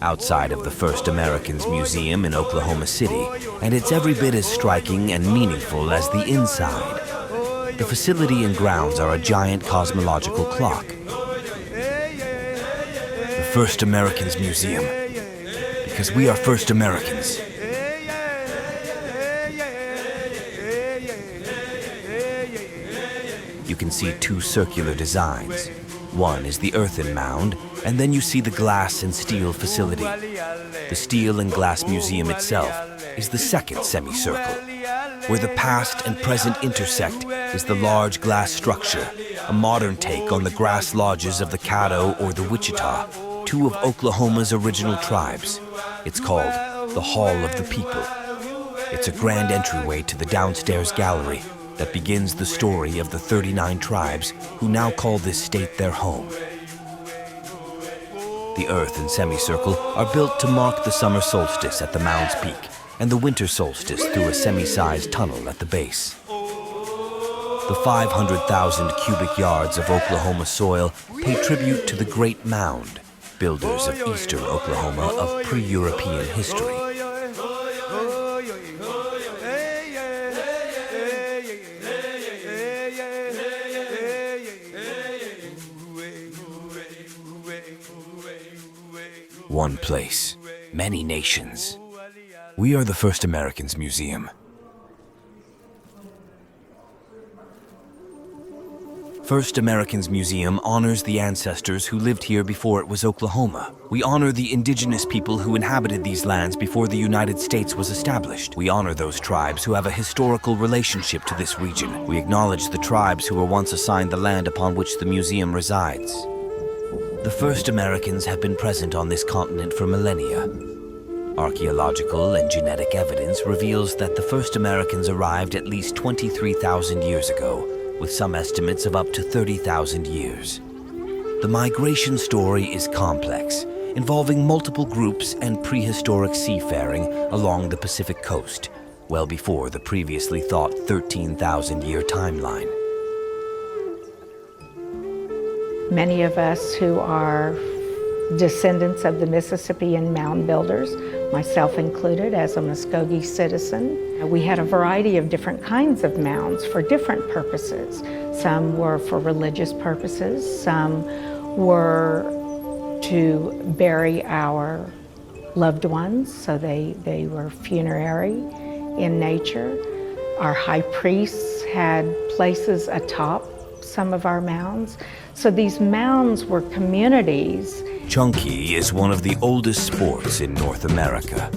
outside of the First Americans Museum in Oklahoma City, and it's every bit as striking and meaningful as the inside. The facility and grounds are a giant cosmological clock. The First Americans Museum, because we are First Americans. You can see two circular designs. One is the earthen mound, and then you see the glass and steel facility. The Steel and Glass Museum itself is the second semicircle. Where the past and present intersect is the large glass structure, a modern take on the grass lodges of the Caddo or the Wichita, two of Oklahoma's original tribes. It's called the Hall of the People. It's a grand entryway to the downstairs gallery that begins the story of the 39 tribes who now call this state their home. The earth and semicircle are built to mark the summer solstice at the mound's peak and the winter solstice through a semi-sized tunnel at the base. The 500,000 cubic yards of Oklahoma soil pay tribute to the Great Mound, builders of eastern Oklahoma of pre-European history. One place, many nations. We are the First Americans Museum. First Americans Museum honors the ancestors who lived here before it was Oklahoma. We honor the indigenous people who inhabited these lands before the United States was established. We honor those tribes who have a historical relationship to this region. We acknowledge the tribes who were once assigned the land upon which the museum resides. The first Americans have been present on this continent for millennia. Archaeological and genetic evidence reveals that the first Americans arrived at least 23,000 years ago, with some estimates of up to 30,000 years. The migration story is complex, involving multiple groups and prehistoric seafaring along the Pacific coast, well before the previously thought 13,000-year timeline. Many of us who are descendants of the Mississippian mound builders, myself included as a Muskogee citizen, we had a variety of different kinds of mounds for different purposes. Some were for religious purposes, some were to bury our loved ones, so they were funerary in nature. Our high priests had places atop some of our mounds. So these mounds were communities. Chunky is one of the oldest sports in North America.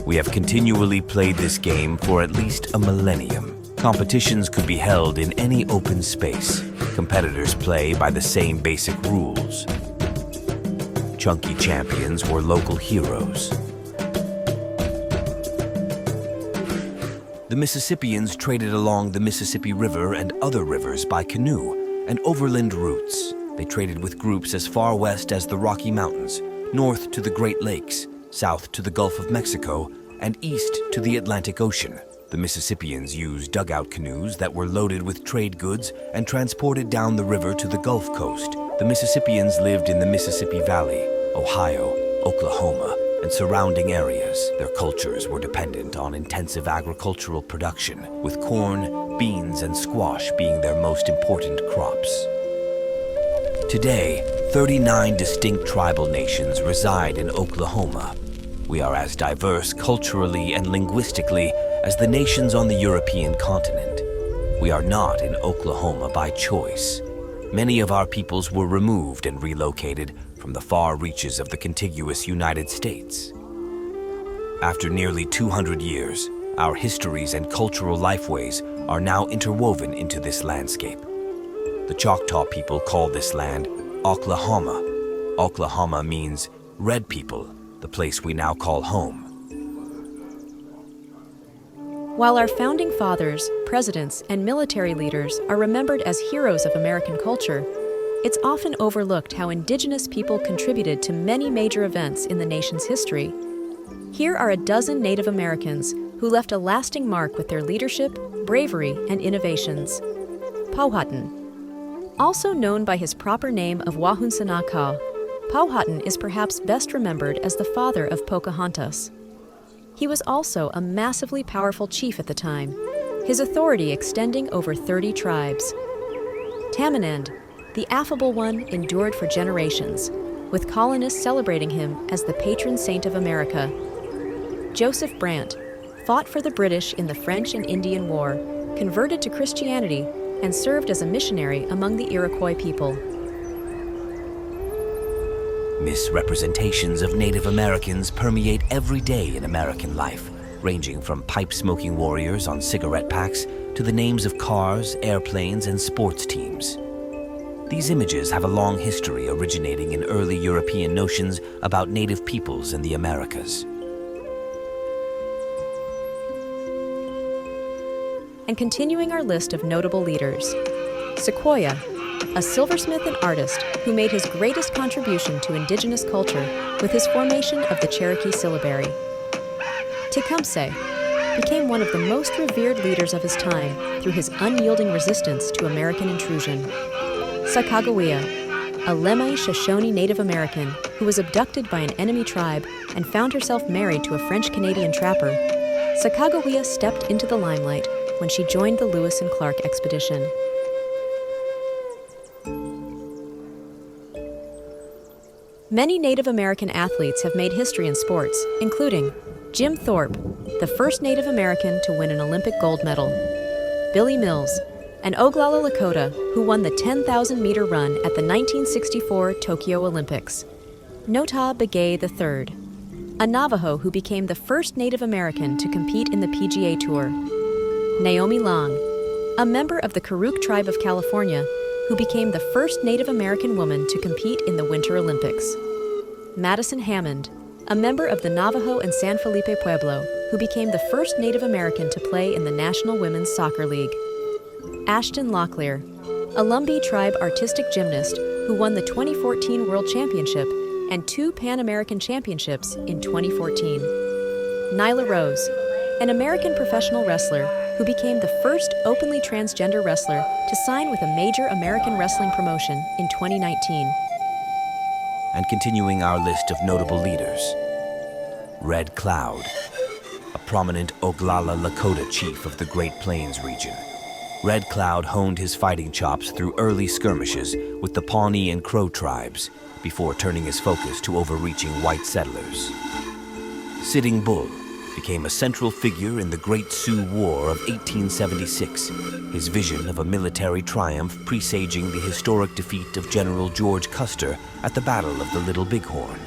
We have continually played this game for at least a millennium. Competitions could be held in any open space. Competitors play by the same basic rules. Chunky champions were local heroes. The Mississippians traded along the Mississippi River and other rivers by canoe and overland routes. They traded with groups as far west as the Rocky Mountains, north to the Great Lakes, south to the Gulf of Mexico, and east to the Atlantic Ocean. The Mississippians used dugout canoes that were loaded with trade goods and transported down the river to the Gulf Coast. The Mississippians lived in the Mississippi Valley, Ohio, Oklahoma, and surrounding areas. Their cultures were dependent on intensive agricultural production, with corn, beans, and squash being their most important crops. Today, 39 distinct tribal nations reside in Oklahoma. We are as diverse culturally and linguistically as the nations on the European continent. We are not in Oklahoma by choice. Many of our peoples were removed and relocated from the far reaches of the contiguous United States. After nearly 200 years, our histories and cultural lifeways are now interwoven into this landscape. The Choctaw people call this land Oklahoma. Oklahoma means red people, the place we now call home. While our founding fathers, presidents, and military leaders are remembered as heroes of American culture, it's often overlooked how indigenous people contributed to many major events in the nation's history. Here are a dozen Native Americans who left a lasting mark with their leadership, bravery, and innovations. Powhatan, also known by his proper name of Wahunsanakaw, Powhatan is perhaps best remembered as the father of Pocahontas. He was also a massively powerful chief at the time, his authority extending over 30 tribes. Tamanend, the affable one, endured for generations, with colonists celebrating him as the patron saint of America. Joseph Brant fought for the British in the French and Indian War, converted to Christianity, and served as a missionary among the Iroquois people. Misrepresentations of Native Americans permeate every day in American life, ranging from pipe-smoking warriors on cigarette packs to the names of cars, airplanes, and sports teams. These images have a long history originating in early European notions about Native peoples in the Americas. And continuing our list of notable leaders, Sequoyah, a silversmith and artist who made his greatest contribution to indigenous culture with his formation of the Cherokee syllabary. Tecumseh became one of the most revered leaders of his time through his unyielding resistance to American intrusion. Sacagawea, a Lemhi Shoshone Native American who was abducted by an enemy tribe and found herself married to a French-Canadian trapper, Sacagawea stepped into the limelight when she joined the Lewis and Clark expedition. Many Native American athletes have made history in sports, including Jim Thorpe, the first Native American to win an Olympic gold medal, Billy Mills, an Oglala Lakota who won the 10,000-meter run at the 1964 Tokyo Olympics, Notah Begay III, a Navajo who became the first Native American to compete in the PGA Tour, Naomi Long, a member of the Karuk tribe of California who became the first Native American woman to compete in the Winter Olympics, Madison Hammond, a member of the Navajo and San Felipe Pueblo who became the first Native American to play in the National Women's Soccer League, Ashton Locklear, a Lumbee tribe artistic gymnast who won the 2014 World Championship and 2 Pan American Championships in 2014, Nyla Rose, an American professional wrestler who became the first openly transgender wrestler to sign with a major American wrestling promotion in 2019. And continuing our list of notable leaders, Red Cloud, a prominent Oglala Lakota chief of the Great Plains region. Red Cloud honed his fighting chops through early skirmishes with the Pawnee and Crow tribes before turning his focus to overreaching white settlers. Sitting Bull became a central figure in the Great Sioux War of 1876, his vision of a military triumph presaging the historic defeat of General George Custer at the Battle of the Little Bighorn.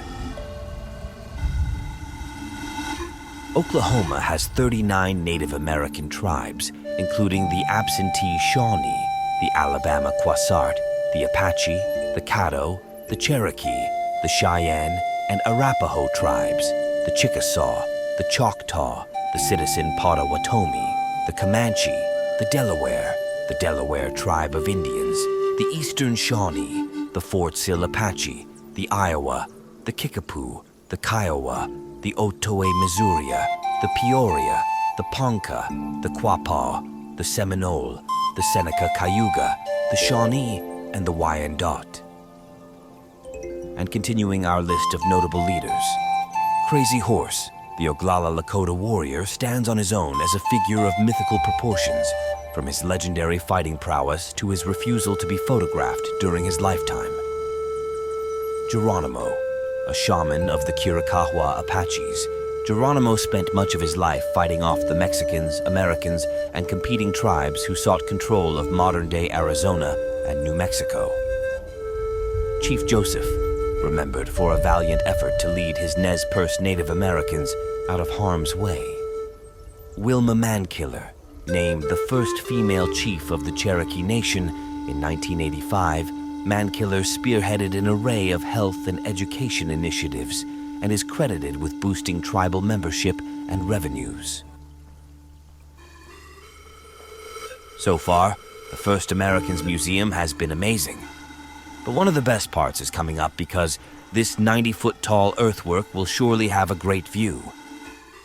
Oklahoma has 39 Native American tribes, including the absentee Shawnee, the Alabama Quassart, the Apache, the Caddo, the Cherokee, the Cheyenne, and Arapaho tribes, the Chickasaw, the Choctaw, the Citizen Potawatomi, the Comanche, the Delaware tribe of Indians, the Eastern Shawnee, the Fort Sill Apache, the Iowa, the Kickapoo, the Kiowa, the Otoe Missouria, the Peoria, the Ponca, the Quapaw, the Seminole, the Seneca Cayuga, the Shawnee, and the Wyandot. And continuing our list of notable leaders, Crazy Horse, the Oglala Lakota warrior, stands on his own as a figure of mythical proportions, from his legendary fighting prowess to his refusal to be photographed during his lifetime. Geronimo, a shaman of the Chiricahua Apaches, Geronimo spent much of his life fighting off the Mexicans, Americans, and competing tribes who sought control of modern-day Arizona and New Mexico. Chief Joseph, remembered for a valiant effort to lead his Nez Perce Native Americans out of harm's way. Wilma Mankiller, named the first female chief of the Cherokee Nation in 1985, Mankiller spearheaded an array of health and education initiatives and is credited with boosting tribal membership and revenues. So far, the First Americans Museum has been amazing. But one of the best parts is coming up because this 90-foot-tall earthwork will surely have a great view.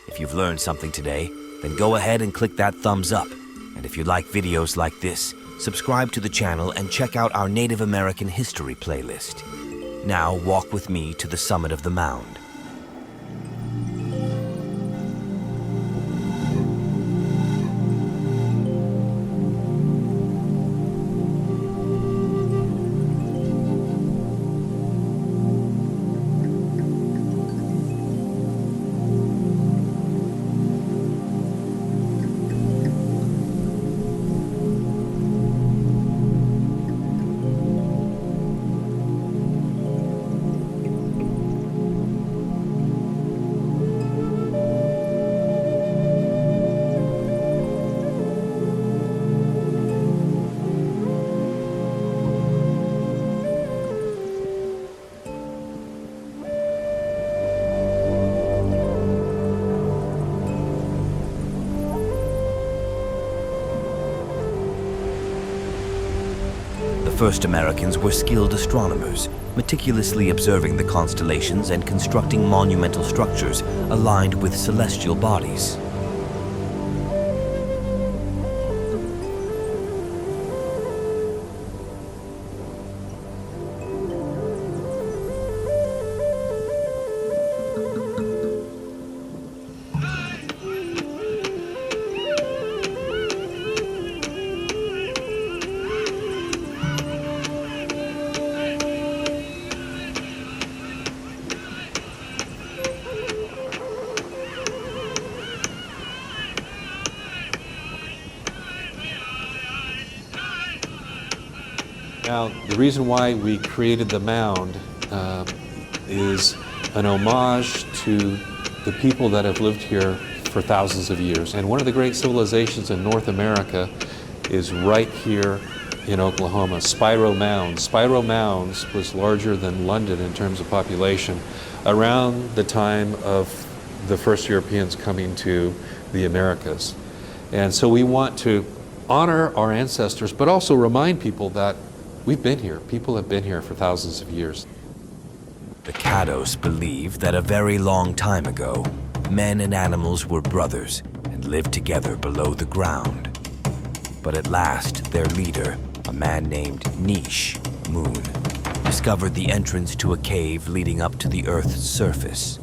If you've learned something today, then go ahead and click that thumbs up. And if you like videos like this, subscribe to the channel and check out our Native American history playlist. Now walk with me to the summit of the mound. The first Americans were skilled astronomers, meticulously observing the constellations and constructing monumental structures aligned with celestial bodies. Now, the reason why we created the mound is an homage to the people that have lived here for thousands of years. And one of the great civilizations in North America is right here in Oklahoma, Spiro Mounds. Spiro Mounds was larger than London in terms of population around the time of the first Europeans coming to the Americas. And so we want to honor our ancestors, but also remind people that we've been here. People have been here for thousands of years. The Caddos believe that a very long time ago, men and animals were brothers and lived together below the ground. But at last, their leader, a man named Niche, Moon, discovered the entrance to a cave leading up to the Earth's surface.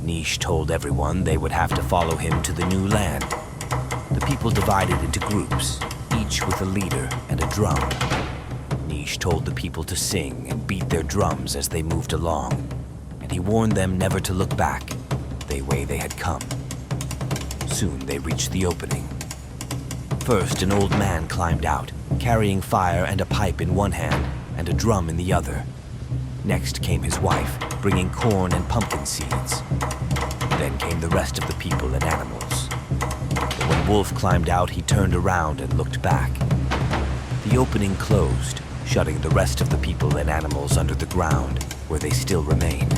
Niche told everyone they would have to follow him to the new land. The people divided into groups, each with a leader and a drum. Niche told the people to sing and beat their drums as they moved along, and he warned them never to look back the way they had come. Soon they reached the opening. First, an old man climbed out, carrying fire and a pipe in one hand and a drum in the other. Next came his wife, bringing corn and pumpkin seeds. Then came the rest of the people and animals. But when Wolf climbed out, he turned around and looked back. The opening closed, shutting the rest of the people and animals under the ground, where they still remained.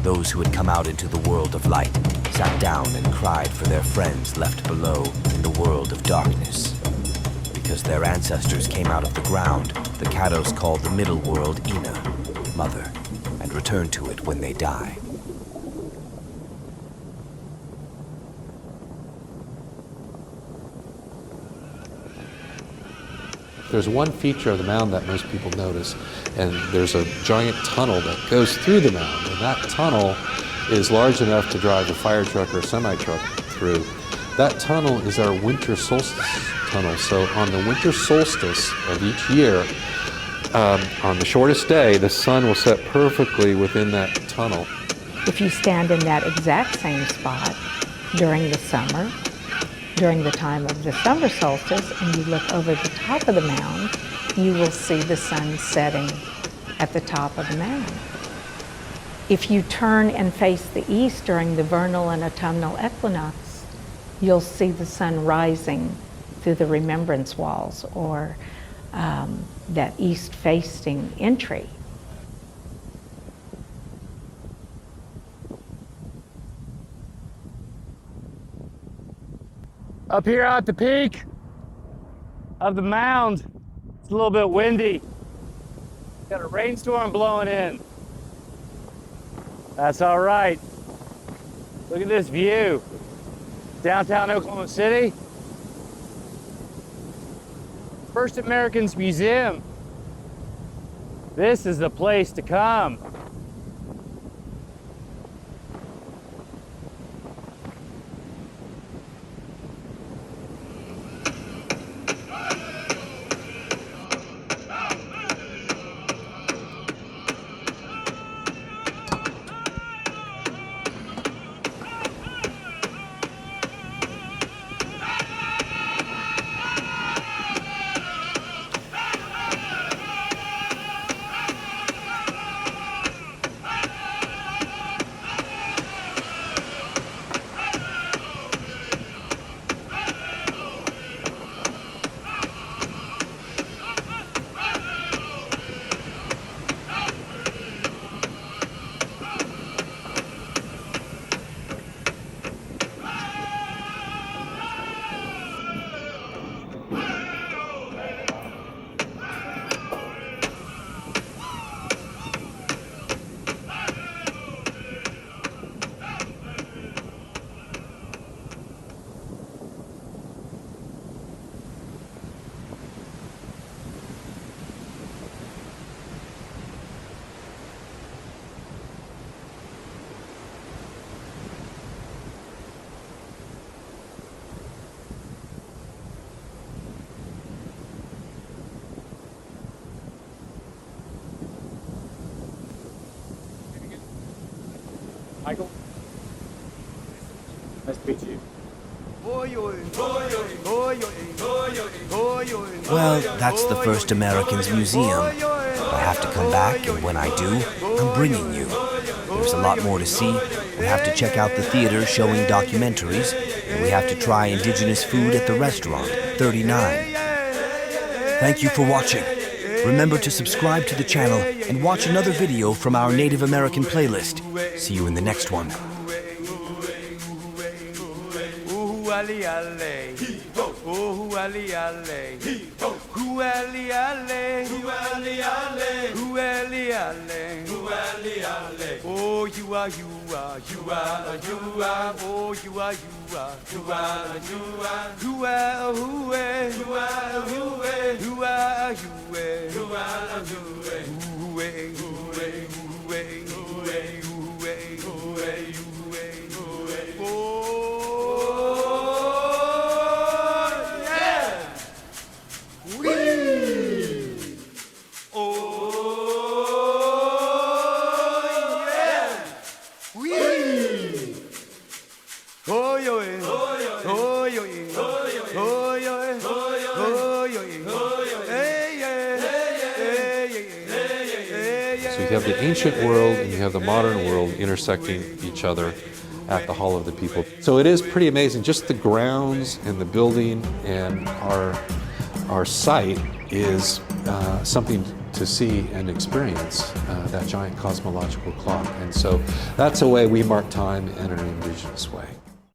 Those who had come out into the world of light sat down and cried for their friends left below in the world of darkness. Because their ancestors came out of the ground, the Caddos called the middle world Ina, Mother, and return to it when they die. There's one feature of the mound that most people notice, and there's a giant tunnel that goes through the mound, and that tunnel is large enough to drive a fire truck or a semi-truck through. That tunnel is our winter solstice tunnel. So on the winter solstice of each year, on the shortest day, the sun will set perfectly within that tunnel. If you stand in that exact same spot during the summer, during the time of the summer solstice, and you look over the top of the mound, you will see the sun setting at the top of the mound. If you turn and face the east during the vernal and autumnal equinox, you'll see the sun rising through the remembrance walls, or that east-facing entry. Up here at the peak of the mound, it's a little bit windy. Got a rainstorm blowing in. That's all right. Look at this view. Downtown Oklahoma City. First Americans Museum. This is the place to come. Michael? Nice to meet you. Well, that's the First Americans Museum. I have to come back, and when I do, I'm bringing you. There's a lot more to see. We have to check out the theater showing documentaries, and we have to try indigenous food at the restaurant, 39. Thank you for watching. Remember to subscribe to the channel and watch another video from our Native American playlist. See you in the next one. Oh, you are, you are, you are, you are, oh, you are, you are, you are, you are, who are, who are, who are, who are, who are, who are, who are, who are, So you have the ancient world and you have the modern world intersecting each other at the Hall of the People. So it is pretty amazing. Just the grounds and the building and our site is something to see and experience, that giant cosmological clock. And so that's a way we mark time in an indigenous way.